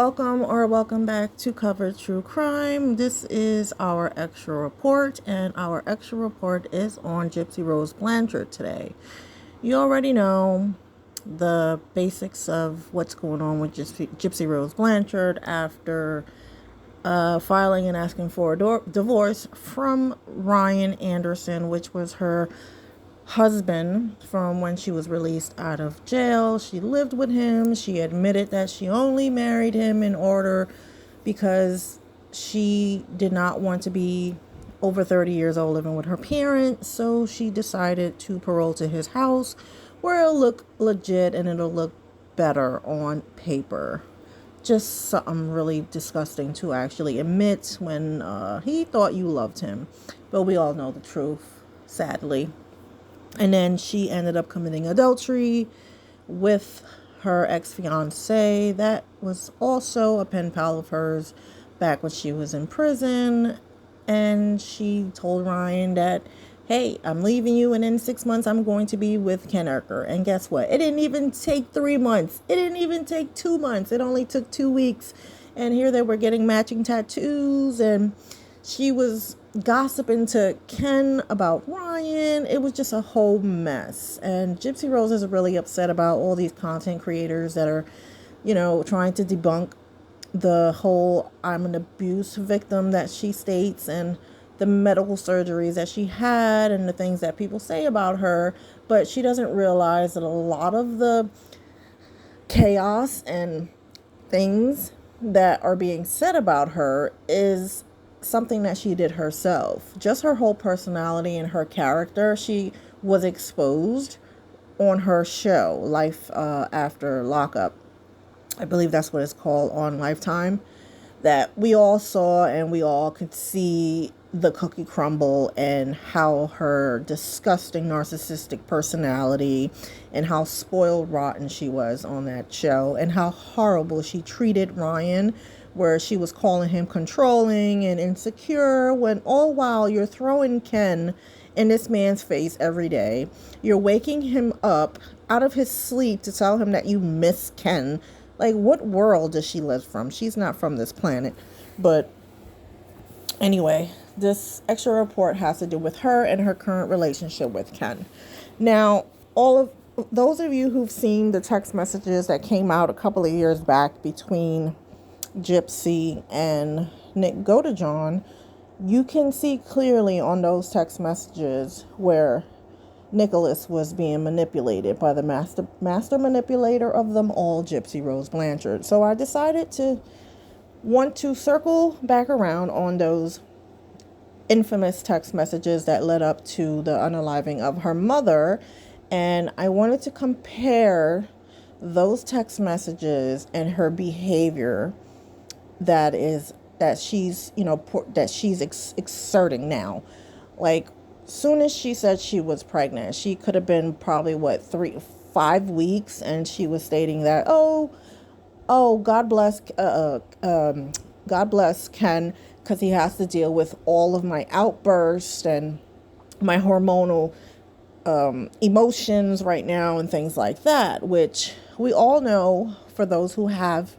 Welcome back to Cover True Crime. This is our extra report, and our extra report is on Gypsy Rose Blanchard today. You already know the basics of what's going on with Gypsy Rose Blanchard after filing and asking for a divorce from Ryan Anderson, which was her husband from when she was released out of jail. She lived with him. She admitted that she only married him in order because she did not want to be over 30 years old living with her parents. So she decided to parole to his house where it'll look legit and it'll look better on paper. Just something really disgusting to actually admit when he thought you loved him. But we all know the truth, sadly. And then she ended up committing adultery with her ex-fiance. That was also a pen pal of hers back when she was in prison. And she told Ryan that, hey, I'm leaving you, and in 6 months I'm going to be with Ken Erker. And guess what? It didn't even take 3 months. It didn't even take 2 months. It only took 2 weeks. And here they were getting matching tattoos, and she was gossiping to Ken about Ryan. It was just a whole mess. And Gypsy Rose is really upset about all these content creators that are, trying to debunk the whole I'm an abuse victim that she states, and the medical surgeries that she had, and the things that people say about her. But she doesn't realize that a lot of the chaos and things that are being said about her is something that she did herself. Just her whole personality and her character, she was exposed on her show, Life After Lockup. I believe that's what it's called on Lifetime. That we all saw, and we all could see the cookie crumble, and how her disgusting narcissistic personality and how spoiled rotten she was on that show, and how horrible she treated Ryan, where she was calling him controlling and insecure, when all while you're throwing Ken in this man's face every day. You're waking him up out of his sleep to tell him that you miss Ken. Like, what world does she live from? She's not from this planet. But anyway, this extra report has to do with her and her current relationship with Ken. Now, all of those of you who've seen the text messages that came out a couple of years back between Gypsy and Nick Godejohn, you can see clearly on those text messages where Nicholas was being manipulated by the master manipulator of them all, Gypsy Rose Blanchard. So I decided to want to circle back around on those infamous text messages that led up to the unaliving of her mother, and I wanted to compare those text messages and her behavior that she's exerting now. Like, soon as she said she was pregnant, she could have been probably 5 weeks, and she was stating that God bless Ken, because he has to deal with all of my outbursts and my hormonal emotions right now and things like that, which we all know, for those who have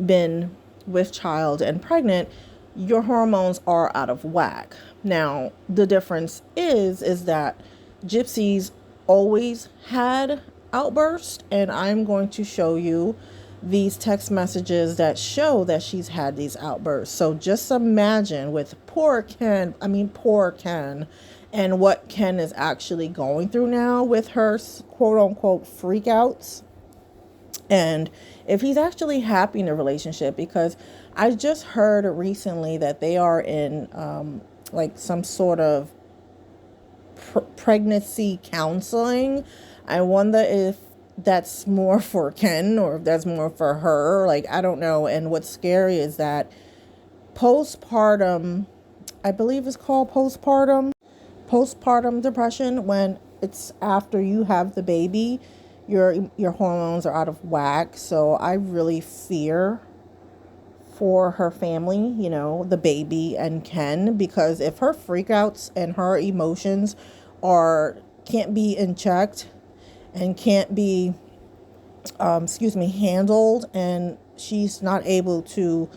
been with child and pregnant, your hormones are out of whack. Now, the difference is that Gypsy's always had outbursts, and I'm going to show you these text messages that show that she's had these outbursts. So just imagine with poor Ken, and what Ken is actually going through now with her quote unquote freakouts, and if he's actually happy in a relationship, because I just heard recently that they are in some sort of pregnancy counseling. I wonder if that's more for Ken or if that's more for her. Like, I don't know. And what's scary is that postpartum, I believe it's called postpartum depression, when it's after you have the baby, your hormones are out of whack. So I really fear for her family, the baby and Ken, because if her freakouts and her emotions can't be in checked and can't be handled, and she's not able to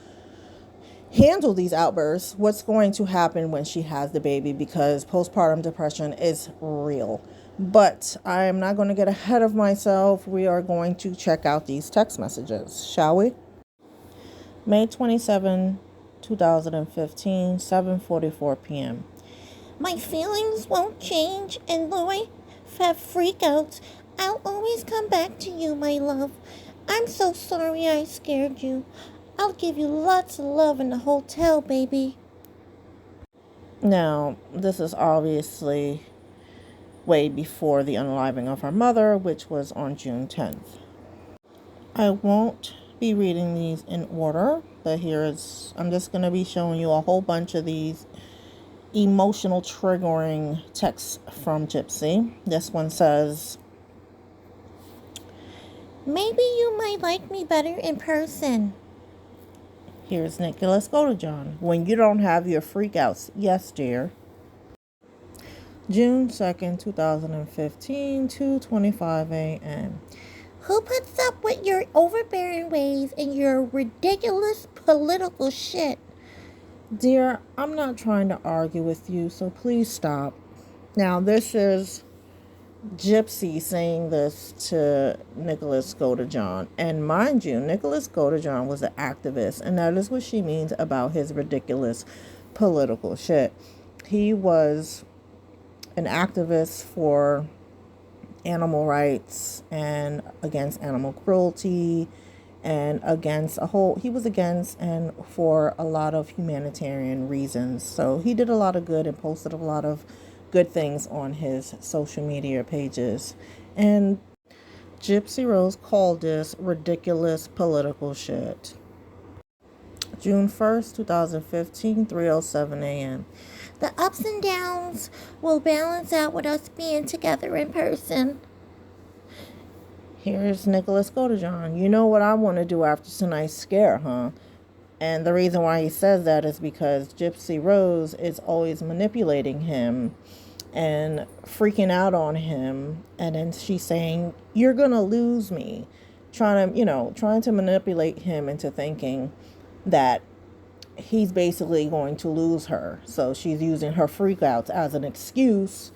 handle these outbursts, what's going to happen when she has the baby, because postpartum depression is real. But I'm not going to get ahead of myself. We are going to check out these text messages, shall we? May 27, 2015, 7:44 p.m. My feelings won't change, and though I have freakouts, I'll always come back to you, my love. I'm so sorry I scared you. I'll give you lots of love in the hotel, baby. Now, this is obviously way before the unaliving of her mother, which was on June 10th. I won't be reading these in order, but I'm just going to be showing you a whole bunch of these emotional triggering texts from Gypsy. This one says, maybe you might like me better in person. Here's Nicholas Godejohn. When you don't have your freakouts. Yes, dear. June 2nd, 2015, 2:25 a.m. Who puts up with your overbearing ways and your ridiculous political shit? Dear, I'm not trying to argue with you, so please stop. Now, this is Gypsy saying this to Nicholas Godejohn. And mind you, Nicholas Godejohn was an activist, and that is what she means about his ridiculous political shit. He was an activist for animal rights and against animal cruelty and he was against and for a lot of humanitarian reasons. So he did a lot of good and posted a lot of good things on his social media pages. And Gypsy Rose called this ridiculous political shit. June 1st, 2015, 3:07 a.m. The ups and downs will balance out with us being together in person. Here's Nicholas Godejohn. You know what I want to do after tonight's scare, huh? And the reason why he says that is because Gypsy Rose is always manipulating him and freaking out on him. And then she's saying, you're going to lose me. Trying to manipulate him into thinking that he's basically going to lose her. So she's using her freakouts as an excuse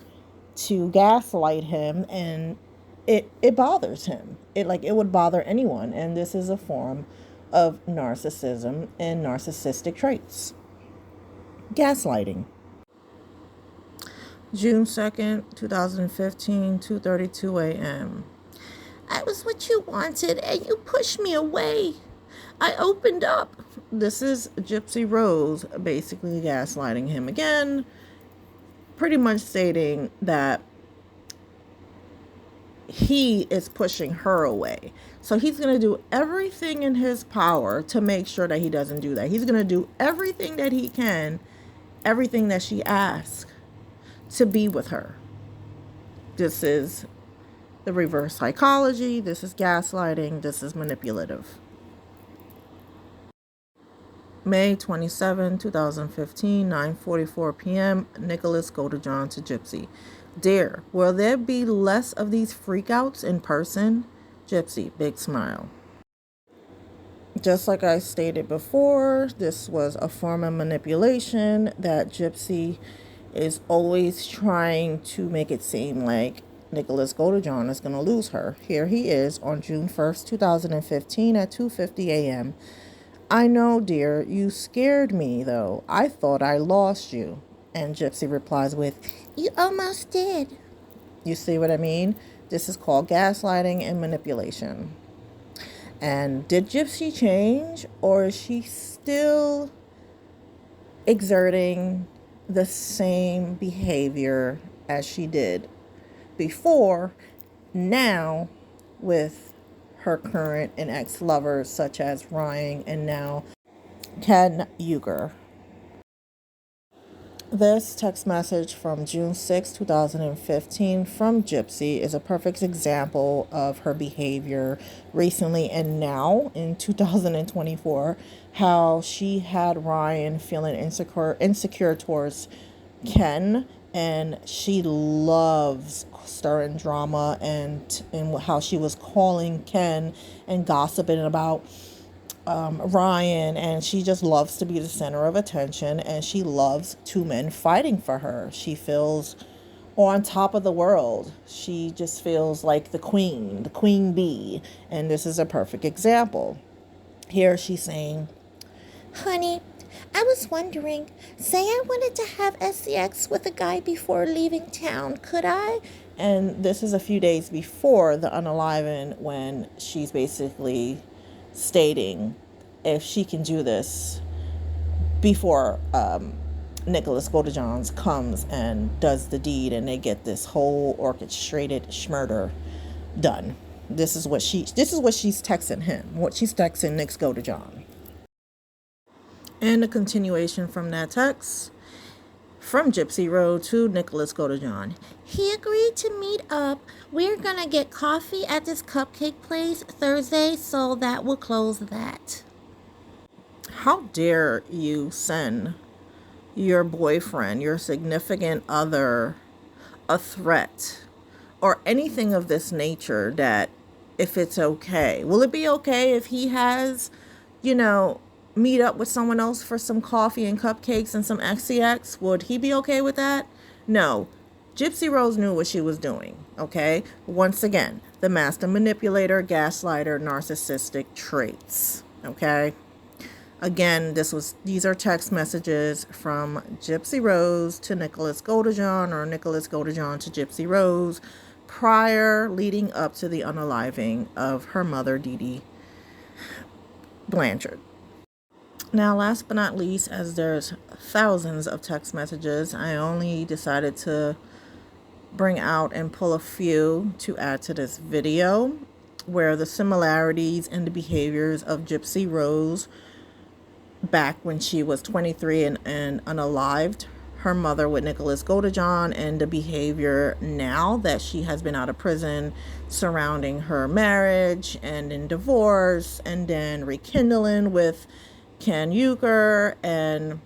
to gaslight him, and it bothers him. It would bother anyone, and this is a form of narcissism and narcissistic traits. Gaslighting. June 2nd, 2015, 2:32 a.m. I was what you wanted, and you pushed me away. I opened up. This is Gypsy Rose basically gaslighting him again, pretty much stating that he is pushing her away. So he's going to do everything in his power to make sure that he doesn't do that. He's going to do everything that he can, everything that she asks, to be with her. This is the reverse psychology. This is gaslighting. This is manipulative. May 27, 2015, 9:44 p.m. Nicholas Godejohn to Gypsy. Dear, will there be less of these freakouts in person? Gypsy, big smile. Just like I stated before, this was a form of manipulation that Gypsy is always trying to make it seem like Nicholas Godejohn is going to lose her. Here he is on June 1st, 2015 at 2:50 a.m. I know, dear, you scared me, though. I thought I lost you. And Gypsy replies with, you almost did. You see what I mean? This is called gaslighting and manipulation. And did Gypsy change, or is she still exerting the same behavior as she did before, now with her current and ex-lovers such as Ryan and now Ken Uger? This text message from June 6, 2015 from Gypsy is a perfect example of her behavior recently and now in 2024, how she had Ryan feeling insecure towards Ken, and she loves stirring drama, and how she was calling Ken and gossiping about Ryan, and she just loves to be the center of attention, and she loves two men fighting for her. She feels on top of the world. She just feels like the queen bee, and this is a perfect example. Here she's saying, "Honey, I was wondering, say I wanted to have sex with a guy before leaving town, could I?" And this is a few days before the unaliving, when she's basically stating if she can do this before Nicholas Godejohns comes and does the deed, and they get this whole orchestrated smurder done. This is what she's texting him. What she's texting Nick Godejohn. And a continuation from that text from Gypsy Road to Nicholas Godejohn. "He agreed to meet up. We're gonna get coffee at this cupcake place Thursday, so that will close that." How dare you send your boyfriend, your significant other, a threat or anything of this nature, that if it's okay. Will it be okay if he has, meet up with someone else for some coffee and cupcakes and some XCX? Would he be okay with that? No. Gypsy Rose knew what she was doing, okay? Once again, the master manipulator, gaslighter, narcissistic traits, okay? Again, these are text messages from Gypsy Rose to Nicholas Godejohn, or Nicholas Godejohn to Gypsy Rose, leading up to the unaliving of her mother, Deedee Blanchard. Now, last but not least, as there's thousands of text messages, I only decided to bring out and pull a few to add to this video, where the similarities in the behaviors of Gypsy Rose back when she was 23 and unalived her mother with Nicholas Godejohn, and the behavior now that she has been out of prison surrounding her marriage and in divorce, and then rekindling with Ken Euchre and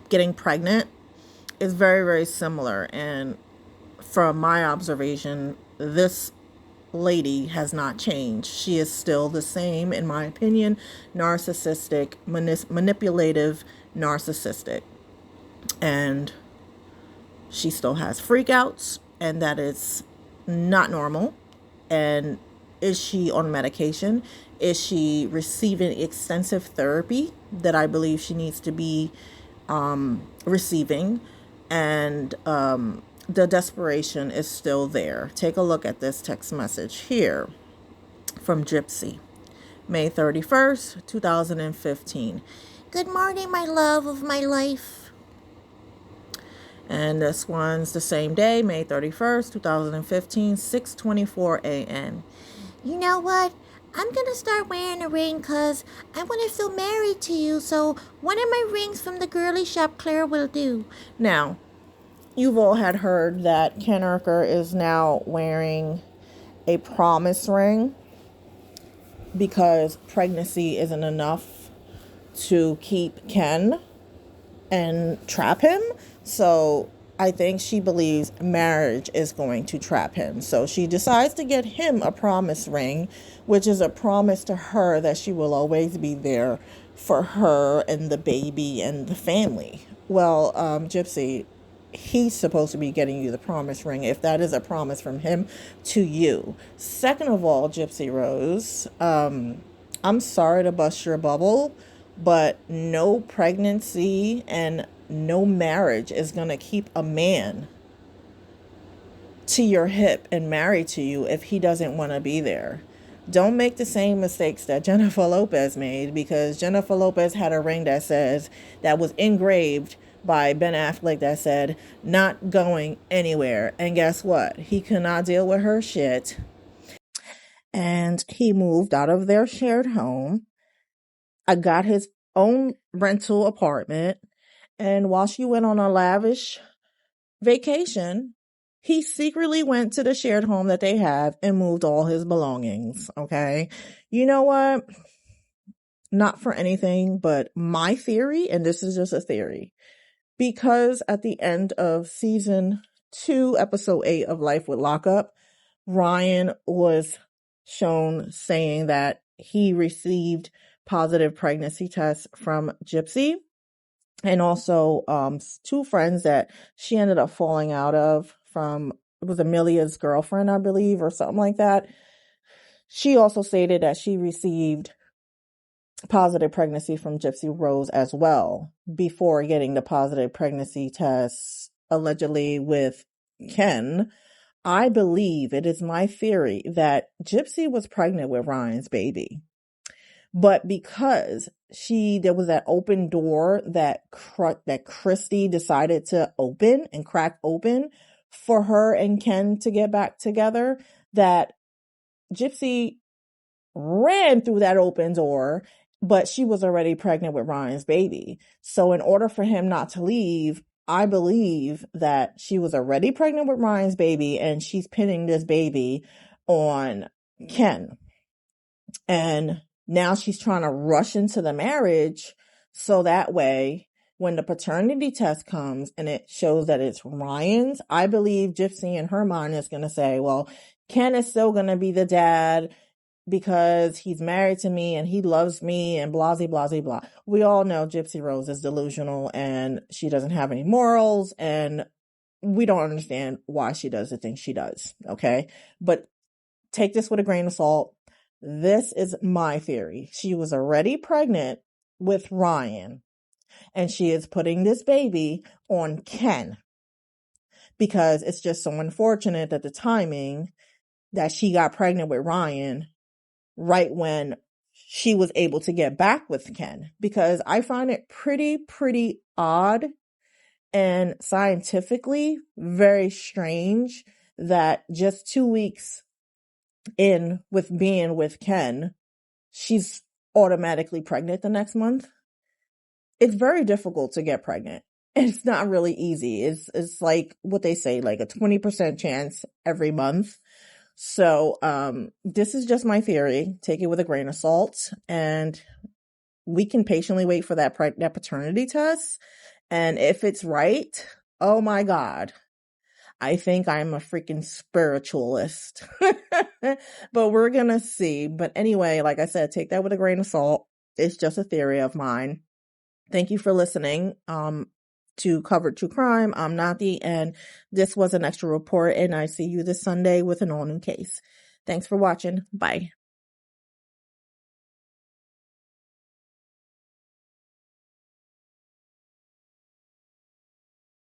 getting pregnant, is very, very similar. And from my observation, this lady has not changed. She is still the same, in my opinion, narcissistic, manipulative, narcissistic. And she still has freakouts, and that is not normal. And is she on medication? Is she receiving extensive therapy that I believe she needs to be receiving? And the desperation is still there. Take a look at this text message here from Gypsy. May 31st, 2015. "Good morning, my love of my life." And this one's the same day, May 31st, 2015, 6:24 a.m. "You know what? I'm going to start wearing a ring because I want to feel married to you. So one of my rings from the girly shop Claire will do." Now, you've all had heard that Ken Euchre is now wearing a promise ring because pregnancy isn't enough to keep Ken and trap him. So I think she believes marriage is going to trap him. So she decides to get him a promise ring, which is a promise to her that she will always be there for her and the baby and the family. Well, Gypsy, he's supposed to be getting you the promise ring, if that is a promise from him to you. Second of all, Gypsy Rose, I'm sorry to bust your bubble, but no pregnancy and no marriage is going to keep a man to your hip and married to you if he doesn't want to be there. Don't make the same mistakes that Jennifer Lopez made, because Jennifer Lopez had a ring that was engraved by Ben Affleck that said, "Not going anywhere." And guess what? He could not deal with her shit. And he moved out of their shared home. I got his own rental apartment. And while she went on a lavish vacation, he secretly went to the shared home that they have and moved all his belongings. Okay. You know what? Not for anything, but my theory, and this is just a theory, because at the end of season 2, episode 8 of Life with Lockup, Ryan was shown saying that he received positive pregnancy test from Gypsy, and also 2 friends that she ended up falling out of from, it was Amelia's girlfriend, I believe, or something like that. She also stated that she received positive pregnancy from Gypsy Rose as well before getting the positive pregnancy test allegedly with Ken. I believe, it is my theory, that Gypsy was pregnant with Ryan's baby. But because there was that open door that Christy decided to open and crack open for her and Ken to get back together, that Gypsy ran through that open door, but she was already pregnant with Ryan's baby. So in order for him not to leave, I believe that she was already pregnant with Ryan's baby and she's pinning this baby on Ken. And now she's trying to rush into the marriage so that way when the paternity test comes and it shows that it's Ryan's, I believe Gypsy in her mind is going to say, well, Ken is still going to be the dad because he's married to me and he loves me and blah, blah, blah, blah. We all know Gypsy Rose is delusional and she doesn't have any morals, and we don't understand why she does the things she does. Okay. But take this with a grain of salt. This is my theory. She was already pregnant with Ryan and she is putting this baby on Ken because it's just so unfortunate that the timing that she got pregnant with Ryan right when she was able to get back with Ken, because I find it pretty odd and scientifically very strange that just 2 weeks in with being with Ken, she's automatically pregnant the next month. It's very difficult to get pregnant. It's not really easy. It's like what they say, like a 20% chance every month. So, this is just my theory. Take it with a grain of salt, and we can patiently wait for that paternity test. And if it's right, oh my God, I think I'm a freaking spiritualist, but we're going to see. But anyway, like I said, take that with a grain of salt. It's just a theory of mine. Thank you for listening. To Covered True Crime. I'm Nati, and this was an extra report, and I see you this Sunday with an all new case. Thanks for watching. Bye.